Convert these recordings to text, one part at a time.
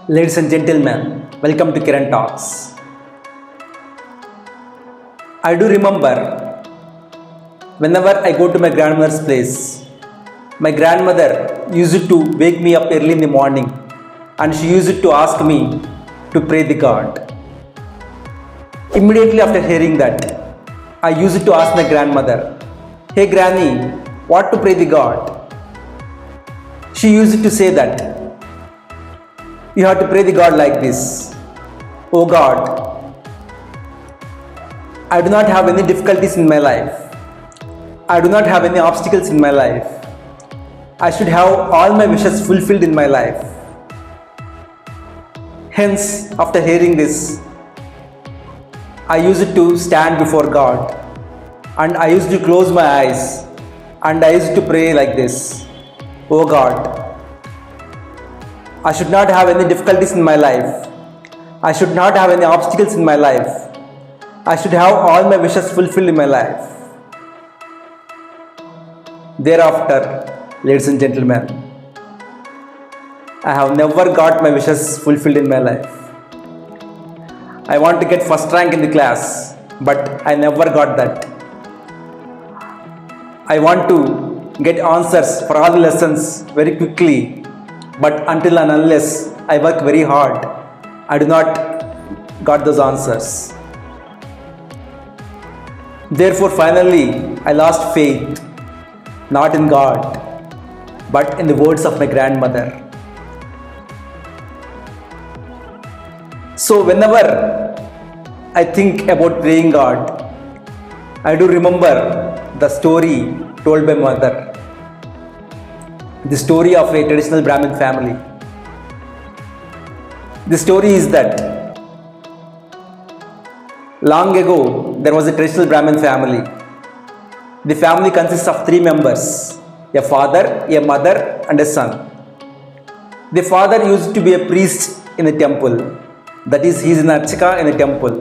Ladies and gentlemen, welcome to Kiran Talks. I do remember whenever I go to my grandmother's place, my grandmother used to wake me up early in the morning and she used to ask me to pray the God. Immediately after hearing that, I used to ask my grandmother, "Hey Granny, what to pray the God?" She used to say that you have to pray the God like this. "Oh God, I do not have any difficulties in my life. I do not have any obstacles in my life. I should have all my wishes fulfilled in my life." Hence, after hearing this, I used to stand before God and I used to close my eyes and I used to pray like this. "Oh God, I should not have any difficulties in my life. I should not have any obstacles in my life. I should have all my wishes fulfilled in my life." Thereafter, ladies and gentlemen, I have never got my wishes fulfilled in my life. I want to get first rank in the class, but I never got that. I want to get answers for all the lessons very quickly, but until and unless I work very hard, I do not got those answers. Therefore, finally, I lost faith, not in God, but in the words of my grandmother. So whenever I think about praying God, I do remember the story told by mother, the story of a traditional Brahmin family. The story is that long ago there was a traditional Brahmin family. The family consists of 3 members, a father, a mother and a son. The father used to be a priest in the temple. That is, he is an archaka in the temple.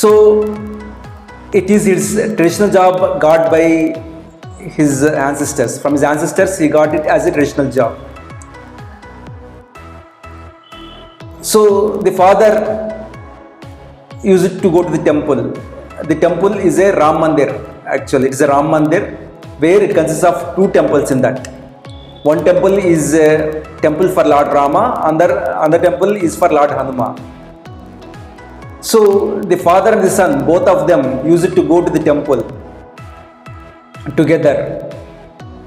So it is his traditional job got by his ancestors. From his ancestors he got it as a traditional job. So the father used to go to the temple. The temple is a Ram Mandir. Actually, it is a Ram Mandir where it consists of 2 temples in that. One temple is a temple for Lord Rama, another temple is for Lord Hanuma. So the father and the son, both of them used to go to the temple together,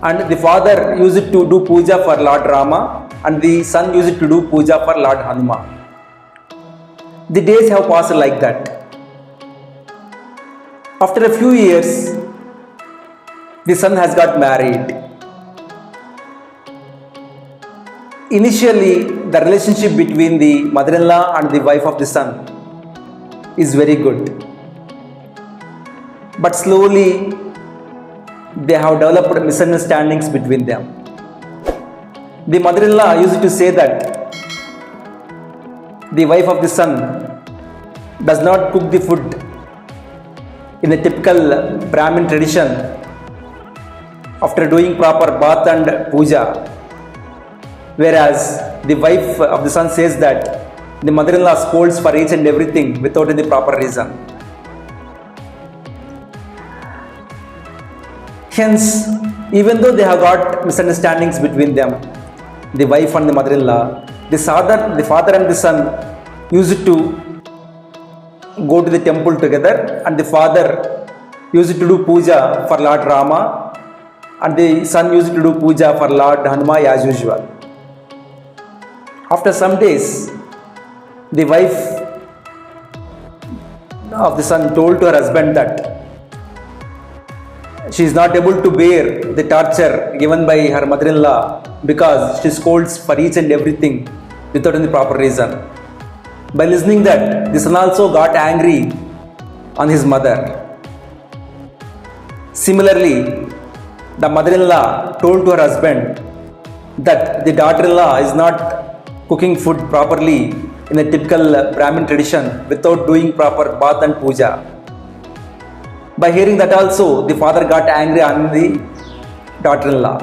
and the father used to do puja for Lord Rama and the son used to do puja for Lord Hanuma. The days have passed like that. After a few years, the son has got married. Initially, the relationship between the mother-in-law and the wife of the son is very good. But slowly, they have developed misunderstandings between them. The mother-in-law used to say that the wife of the son does not cook the food in a typical Brahmin tradition after doing proper bath and puja. Whereas the wife of the son says that the mother-in-law scolds for each and everything without any proper reason. Hence, even though they have got misunderstandings between them, the wife and the mother-in-law, the father and the son used to go to the temple together, and the father used to do puja for Lord Rama and the son used to do puja for Lord Hanuma as usual. After some days, the wife of the son told to her husband that she is not able to bear the torture given by her mother-in-law because she scolds for each and everything without any proper reason. By listening that, the son also got angry on his mother. Similarly, the mother-in-law told to her husband that the daughter-in-law is not cooking food properly in a typical Brahmin tradition without doing proper bath and puja. By hearing that also, the father got angry on the daughter-in-law.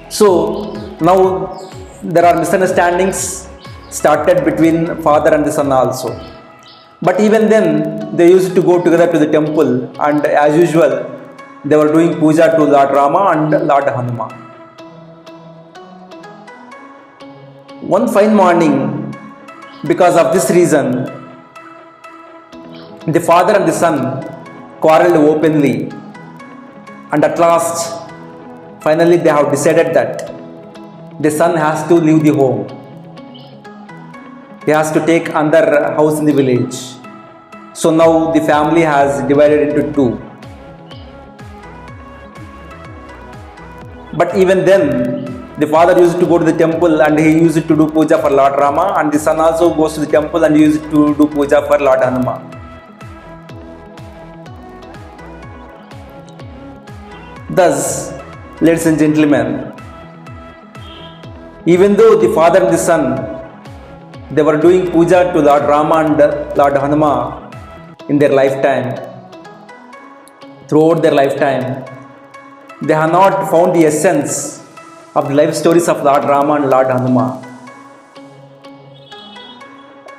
So now there are misunderstandings started between father and the son also. But even then, they used to go together to the temple, and as usual, they were doing puja to Lord Rama and Lord Hanuman. One fine morning, because of this reason, the father and the son quarreled openly, and at last, finally, they have decided that the son has to leave the home. He has to take another house in the village. So now the family has divided into two. But even then, the father used to go to the temple and he used to do puja for Lord Rama, and the son also goes to the temple and used to do puja for Lord Hanuman. Thus, ladies and gentlemen, even though the father and the son, they were doing puja to Lord Rama and Lord Hanuman in their lifetime, throughout their lifetime, they have not found the essence of the life stories of Lord Rama and Lord Hanuman.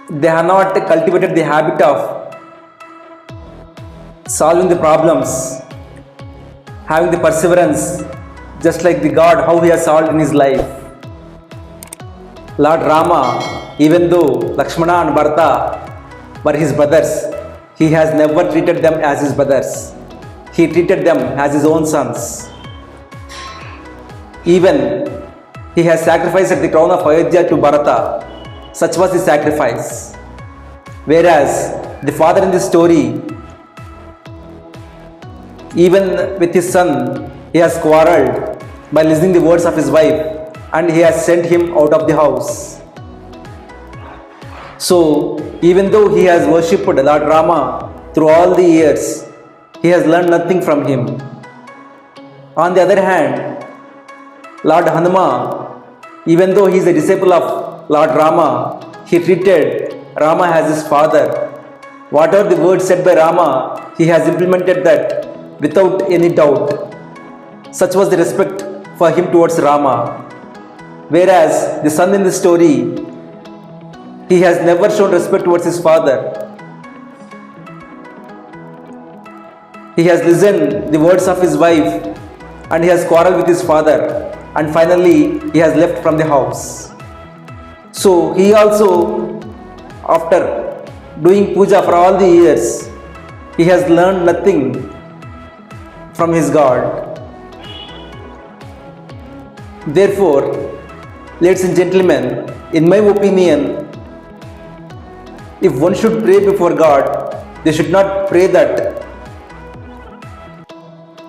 They have not cultivated the habit of solving the problems, having the perseverance, just like the God, how he has solved in his life. Lord Rama, even though Lakshmana and Bharata were his brothers, he has never treated them as his brothers. He treated them as his own sons. Even he has sacrificed at the crown of Ayodhya to Bharata. Such was his sacrifice. Whereas the father in this story, even with his son, he has quarreled by listening the words of his wife, and he has sent him out of the house. So, even though he has worshipped Lord Rama through all the years, he has learned nothing from him. On the other hand, Lord Hanuman, even though he is a disciple of Lord Rama, he treated Rama as his father. Whatever the word said by Rama, he has implemented that without any doubt. Such was the respect for him towards Rama. Whereas the son in the story, he has never shown respect towards his father. He has listened the words of his wife, and he has quarreled with his father, and finally he has left from the house. So he also, after doing puja for all the years, he has learned nothing from his God. Therefore, ladies and gentlemen, in my opinion, if one should pray before God, they should not pray that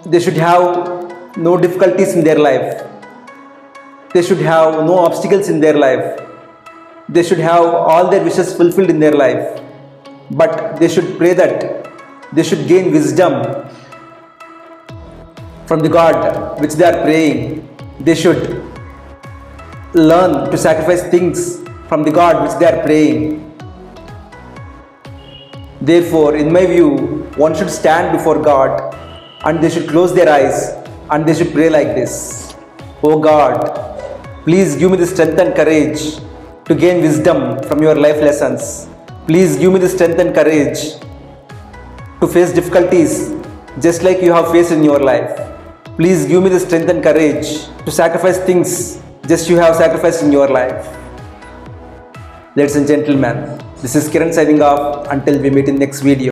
they should have no difficulties in their life. They should have no obstacles in their life. They should have all their wishes fulfilled in their life. But they should pray that they should gain wisdom from the God which they are praying. They should learn to sacrifice things from the God which they are praying. Therefore, in my view, one should stand before God and they should close their eyes and they should pray like this: Oh God, please give me the strength and courage to gain wisdom from your life lessons. Please give me the strength and courage to face difficulties just like you have faced in your life. Please give me the strength and courage to sacrifice things just you have sacrificed in your life. Ladies and gentlemen, this is Kiran signing off until we meet in next video.